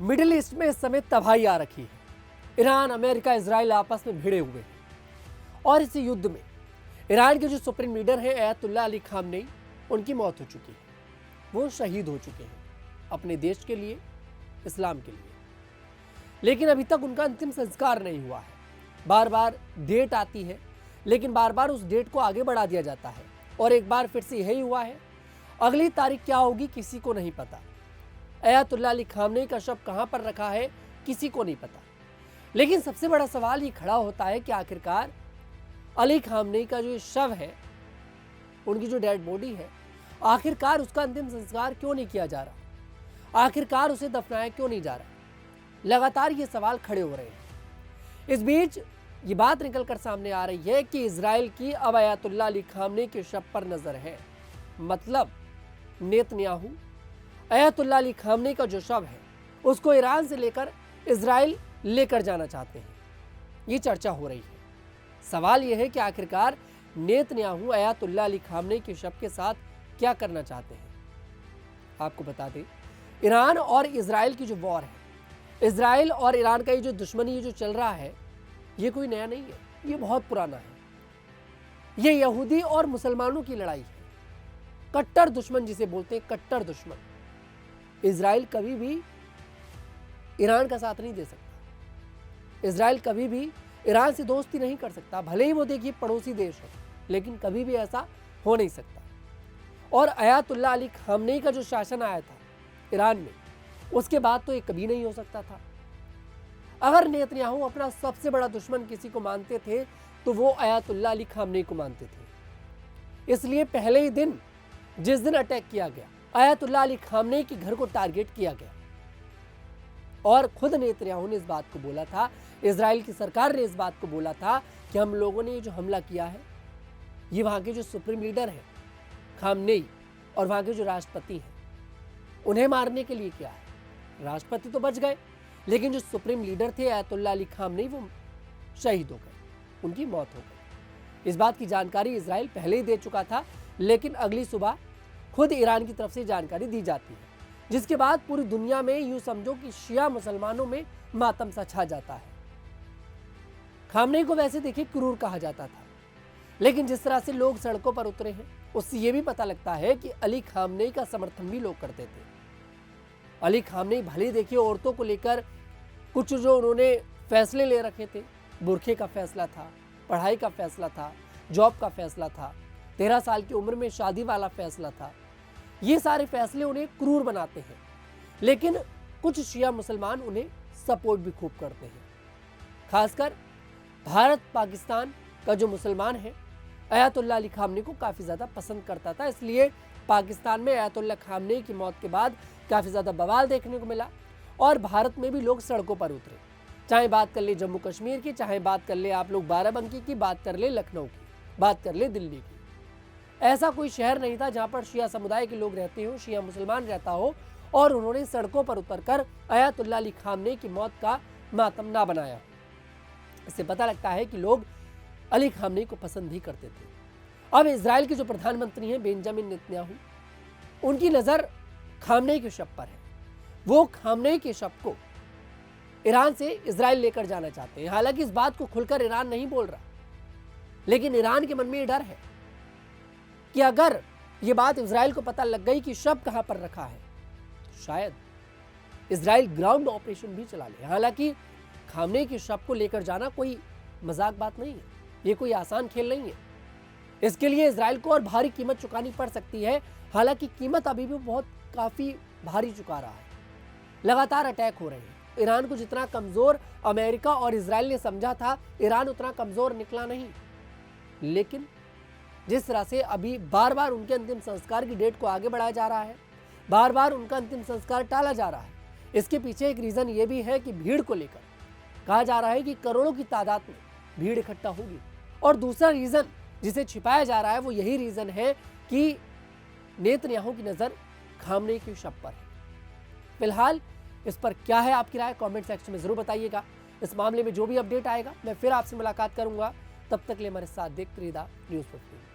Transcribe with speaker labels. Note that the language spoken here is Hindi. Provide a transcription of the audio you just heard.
Speaker 1: मिडिल ईस्ट में इस समय तबाही आ रखी है। ईरान, अमेरिका, इजराइल आपस में भिड़े हुए हैं और इस युद्ध में ईरान के जो सुप्रीम लीडर हैं अयतुल्ला अली खामनेई, उनकी मौत हो चुकी है। वो शहीद हो चुके हैं अपने देश के लिए, इस्लाम के लिए। लेकिन अभी तक उनका अंतिम संस्कार नहीं हुआ है। बार बार डेट आती है, लेकिन बार बार उस डेट को आगे बढ़ा दिया जाता है और एक बार फिर से यही हुआ है। अगली तारीख क्या होगी किसी को नहीं पता। अयतुल्ला अली खामनेई का शव कहां पर रखा है किसी को नहीं पता। लेकिन सबसे बड़ा सवाल ये खड़ा होता है कि आखिरकार अली खामनेई का जो शव है, उनकी जो डेड बॉडी है, आखिरकार उसका अंतिम संस्कार क्यों नहीं किया जा रहा, आखिरकार उसे दफनाया क्यों नहीं जा रहा। लगातार ये सवाल खड़े हो रहे हैं। इस बीच ये बात निकलकर सामने आ रही है कि इजराइल की अब अयतुल्ला अली खामनेई के शव पर नजर है। मतलब नेतन्याहू अयतुल्ला अली खामनेई का जो शव है उसको ईरान से लेकर इजराइल लेकर जाना चाहते हैं। ये चर्चा हो रही है। सवाल यह है कि आखिरकार नेतन्याहू अयतुल्ला अली खामनेई के शव के साथ क्या करना चाहते हैं। आपको बता दें, ईरान और इजराइल की जो वॉर है, इजराइल और ईरान का ये जो दुश्मनी जो चल रहा है, ये कोई नया नहीं है, ये बहुत पुराना है। ये यहूदी और मुसलमानों की लड़ाई है। कट्टर दुश्मन जिसे बोलते हैं, कट्टर दुश्मन। इजराइल कभी भी ईरान का साथ नहीं दे सकता। इजराइल कभी भी ईरान से दोस्ती नहीं कर सकता, भले ही वो देखिए पड़ोसी देश है, लेकिन कभी भी ऐसा हो नहीं सकता। और अयतुल्ला अली खामनेई का जो शासन आया था ईरान में, उसके बाद तो ये कभी नहीं हो सकता था। अगर नेतन्याहू अपना सबसे बड़ा दुश्मन किसी को मानते थे तो वो अयतुल्ला अली खामनेई को मानते थे। इसलिए पहले ही दिन, जिस दिन अटैक किया गया, अयतुल्ला अली खामनेई के घर को टारगेट किया गया और खुद नेतन्याहू ने इस बात को बोला था, इजराइल की सरकार ने इस बात को बोला था कि हम लोगों ने ये जो हमला किया है, ये वहां के जो सुप्रीम लीडर है खामनेई और वहां के जो राष्ट्रपति हैं, उन्हें मारने के लिए किया है। राष्ट्रपति तो बच गए, लेकिन जो सुप्रीम लीडर थे अयतुल्ला अली खामनेई, वो शहीद हो गए, उनकी मौत हो गई। इस बात की जानकारी इजराइल पहले ही दे चुका था, लेकिन अगली सुबह खुद ईरान की तरफ से जानकारी दी जाती है, जिसके बाद पूरी दुनिया में यूं समझो कि शिया मुसलमानों में मातम सा छा जाता है। खामनेई को वैसे देखिए क्रूर कहा जाता था, लेकिन जिस तरह से लोग सड़कों पर उतरे हैं, उससे यह भी पता लगता है कि अली खामनेई का समर्थन भी लोग करते थे। अली खामनेई भले देखिए औरतों को लेकर कुछ जो उन्होंने फैसले ले रखे थे, बुरखे का फैसला था, पढ़ाई का फैसला था, जॉब का फैसला था, 13 साल की उम्र में शादी वाला फैसला था, ये सारे फैसले उन्हें क्रूर बनाते हैं। लेकिन कुछ शिया मुसलमान उन्हें सपोर्ट भी खूब करते हैं। खासकर भारत पाकिस्तान का जो मुसलमान है, अयतुल्ला अली खामनेई को काफ़ी ज़्यादा पसंद करता था। इसलिए पाकिस्तान में अयतुल्ला खामनेई की मौत के बाद काफ़ी ज़्यादा बवाल देखने को मिला और भारत में भी लोग सड़कों पर उतरे। चाहे बात कर ले जम्मू कश्मीर की, चाहे बात कर ले आप लोग बाराबंकी की, बात कर ले लखनऊ की, बात कर ले दिल्ली की। ऐसा कोई शहर नहीं था जहां पर शिया समुदाय के लोग रहते हो, शिया मुसलमान रहता हो और उन्होंने सड़कों पर उतरकर अयतुल्ला अली खामनेई की मौत का मातम ना बनाया। इससे पता लगता है कि लोग अली खामनेई को पसंद ही करते थे। अब इजराइल के जो प्रधानमंत्री हैं बेंजामिन नेतन्याहू, उनकी नज़र खामनेई के शव पर है। वो खामनेई के शव को ईरान से इजराइल लेकर जाना चाहते हैं। हालांकि इस बात को खुलकर ईरान नहीं बोल रहा, लेकिन ईरान के मन में ये डर है कि अगर ये बात इजराइल को पता लग गई कि शव कहां पर रखा है, शायद इजराइल ग्राउंड ऑपरेशन भी चला ले। हालांकि खामनेई के शव को लेकर जाना कोई मजाक बात नहीं है, ये कोई आसान खेल नहीं है। इसके लिए इजराइल को और भारी कीमत चुकानी पड़ सकती है। हालांकि कीमत अभी भी बहुत काफी भारी चुका रहा है। लगातार अटैक हो रहे हैं। ईरान को जितना कमजोर अमेरिका और इजराइल ने समझा था, ईरान उतना कमजोर निकला नहीं। लेकिन जिस तरह से अभी बार बार उनके अंतिम संस्कार की डेट को आगे बढ़ाया जा रहा है, बार बार उनका अंतिम संस्कार टाला जा रहा है, इसके पीछे एक रीजन ये भी है कि भीड़ को लेकर कहा जा रहा है कि करोड़ों की तादाद में भीड़ इकट्ठा होगी। और दूसरा रीजन जिसे छिपाया जा रहा है, वो यही रीजन है कि नेतन्याहू की नजर खामनेई के शव पर है। फिलहाल इस पर क्या है आपकी राय, कमेंट सेक्शन में जरूर बताइएगा। इस मामले में जो भी अपडेट आएगा मैं फिर आपसे मुलाकात करूंगा। तब तक ले हमारे साथ देखते रहिए न्यूज़ 15।